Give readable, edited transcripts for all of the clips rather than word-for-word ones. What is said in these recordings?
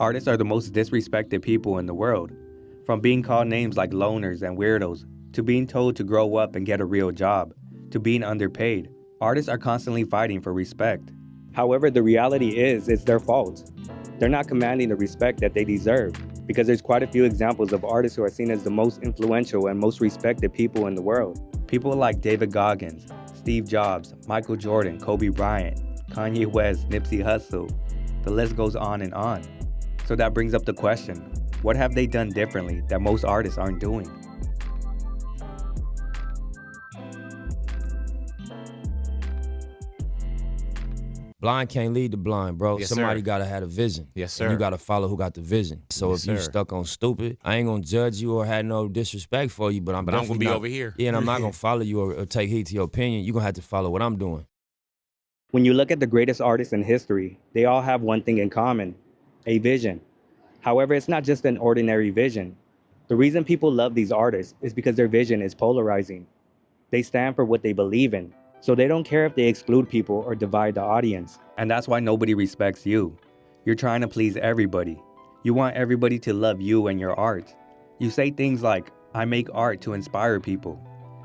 Artists are the most disrespected people in the world. From being called names like loners and weirdos, to being told to grow up and get a real job, to being underpaid, artists are constantly fighting for respect. However, the reality is it's their fault. They're not commanding the respect that they deserve, because there's quite a few examples of artists who are seen as the most influential and most respected people in the world. People like David Goggins, Steve Jobs, Michael Jordan, Kobe Bryant, Kanye West, Nipsey Hussle. The list goes on and on. So that brings up the question, what have they done differently that most artists aren't doing? Blind can't lead the blind, bro. Yes, Somebody sir. gotta have a vision. Yes, And sir. you gotta follow who got the vision. So Yes, if you sir. stuck on stupid, I ain't gonna judge you or have no disrespect for you, but I'm gonna definitely be not- over here. Yeah, and I'm not gonna follow you or take heed to your opinion. You're gonna have to follow what I'm doing. When you look at the greatest artists in history, they all have one thing in common, a vision. However, it's not just an ordinary vision. The reason people love these artists is because their vision is polarizing. They stand for what they believe in, so they don't care if they exclude people or divide the audience. And that's why nobody respects you. You're trying to please everybody. You want everybody to love you and your art. You say things like, I make art to inspire people.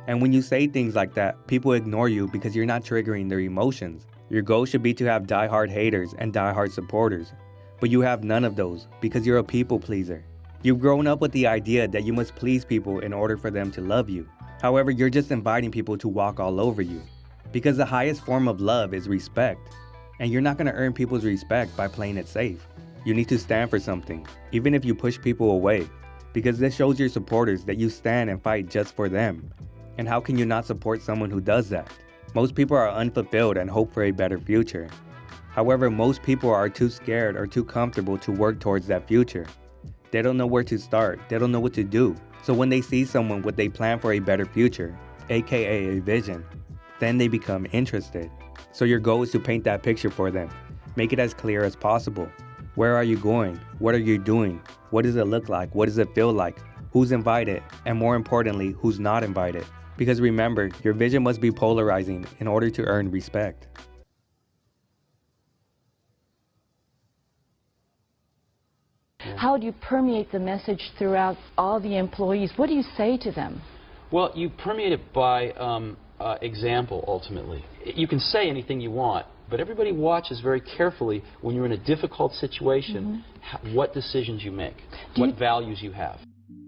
And when you say things like that, people ignore you because you're not triggering their emotions. Your goal should be to have die-hard haters and die-hard supporters. But you have none of those because you're a people pleaser. You've grown up with the idea that you must please people in order for them to love you. However, you're just inviting people to walk all over you. Because the highest form of love is respect. And you're not going to earn people's respect by playing it safe. You need to stand for something, even if you push people away. Because this shows your supporters that you stand and fight just for them. And how can you not support someone who does that? Most people are unfulfilled and hope for a better future. However, most people are too scared or too comfortable to work towards that future. They don't know where to start, they don't know what to do. So when they see someone with a plan for a better future, aka a vision, then they become interested. So your goal is to paint that picture for them. Make it as clear as possible. Where are you going? What are you doing? What does it look like? What does it feel like? Who's invited? And more importantly, who's not invited? Because remember, your vision must be polarizing in order to earn respect. How do you permeate the message throughout all the employees? What do you say to them? Well, you permeate it by example, ultimately. You can say anything you want, but everybody watches very carefully when you're in a difficult situation, what decisions you make, what values you have.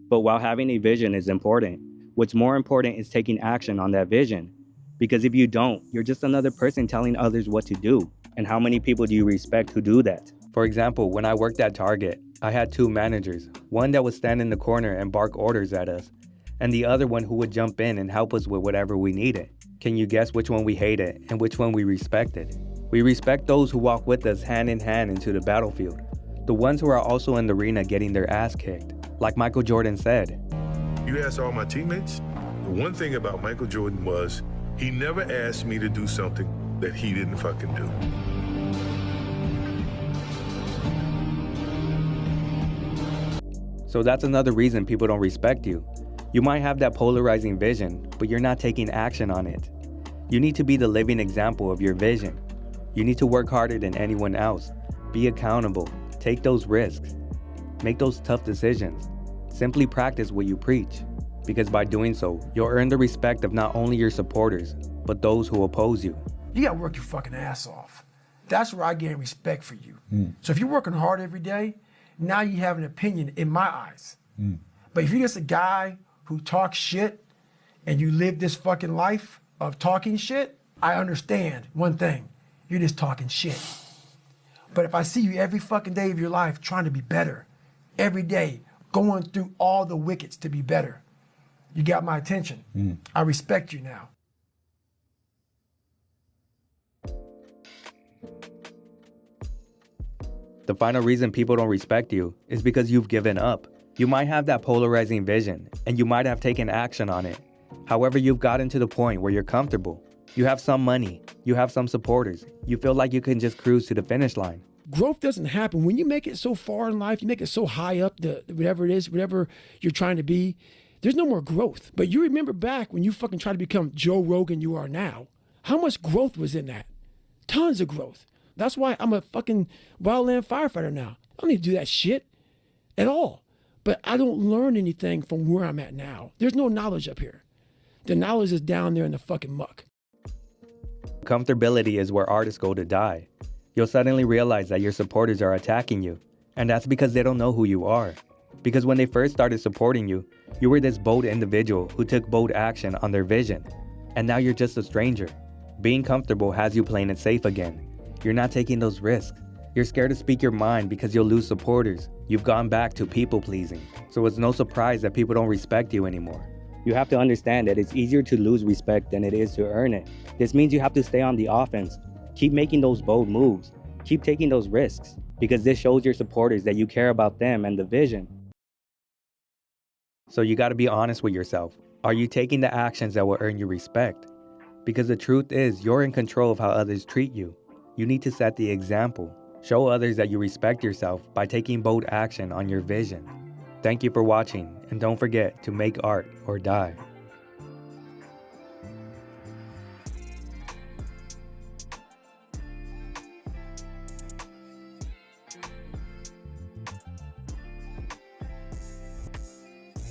But while having a vision is important, what's more important is taking action on that vision. Because if you don't, you're just another person telling others what to do. And how many people do you respect who do that? For example, when I worked at Target, I had two managers, one that would stand in the corner and bark orders at us, and the other one who would jump in and help us with whatever we needed. Can you guess which one we hated and which one we respected? We respect those who walk with us hand in hand into the battlefield, the ones who are also in the arena getting their ass kicked. Like Michael Jordan said, You ask all my teammates, the one thing about Michael Jordan was he never asked me to do something that he didn't fucking do. So that's another reason people don't respect you. You might have that polarizing vision, but you're not taking action on it. You need to be the living example of your vision. You need to work harder than anyone else. Be accountable. Take those risks. Make those tough decisions. Simply practice what you preach. Because by doing so, you'll earn the respect of not only your supporters, but those who oppose you. You gotta work your fucking ass off. That's where I gain respect for you. So if you're working hard every day, now you have an opinion in my eyes. But if you're just a guy who talks shit and you live this fucking life of talking shit, I understand one thing. You're just talking shit. But if I see you every fucking day of your life trying to be better, every day going through all the wickets to be better, you got my attention. I respect you now. The final reason people don't respect you is because you've given up. You might have that polarizing vision, and you might have taken action on it. However, you've gotten to the point where you're comfortable. You have some money, you have some supporters, you feel like you can just cruise to the finish line. Growth doesn't happen when you make it so far in life, you make it so high up, whatever it is, whatever you're trying to be, there's no more growth. But you remember back when you fucking tried to become Joe Rogan you are now, how much growth was in that? Tons of growth. That's why I'm a fucking wildland firefighter now. I don't need to do that shit at all. But I don't learn anything from where I'm at now. There's no knowledge up here. The knowledge is down there in the fucking muck. Comfortability is where artists go to die. You'll suddenly realize that your supporters are attacking you, and that's because they don't know who you are. Because when they first started supporting you, you were this bold individual who took bold action on their vision. And now you're just a stranger. Being comfortable has you playing it safe again. You're not taking those risks. You're scared to speak your mind because you'll lose supporters. You've gone back to people pleasing. So it's no surprise that people don't respect you anymore. You have to understand that it's easier to lose respect than it is to earn it. This means you have to stay on the offense. Keep making those bold moves. Keep taking those risks. Because this shows your supporters that you care about them and the vision. So you gotta be honest with yourself. Are you taking the actions that will earn you respect? Because the truth is, you're in control of how others treat you. You need to set the example. Show others that you respect yourself by taking bold action on your vision. Thank you for watching, and don't forget to make art or die.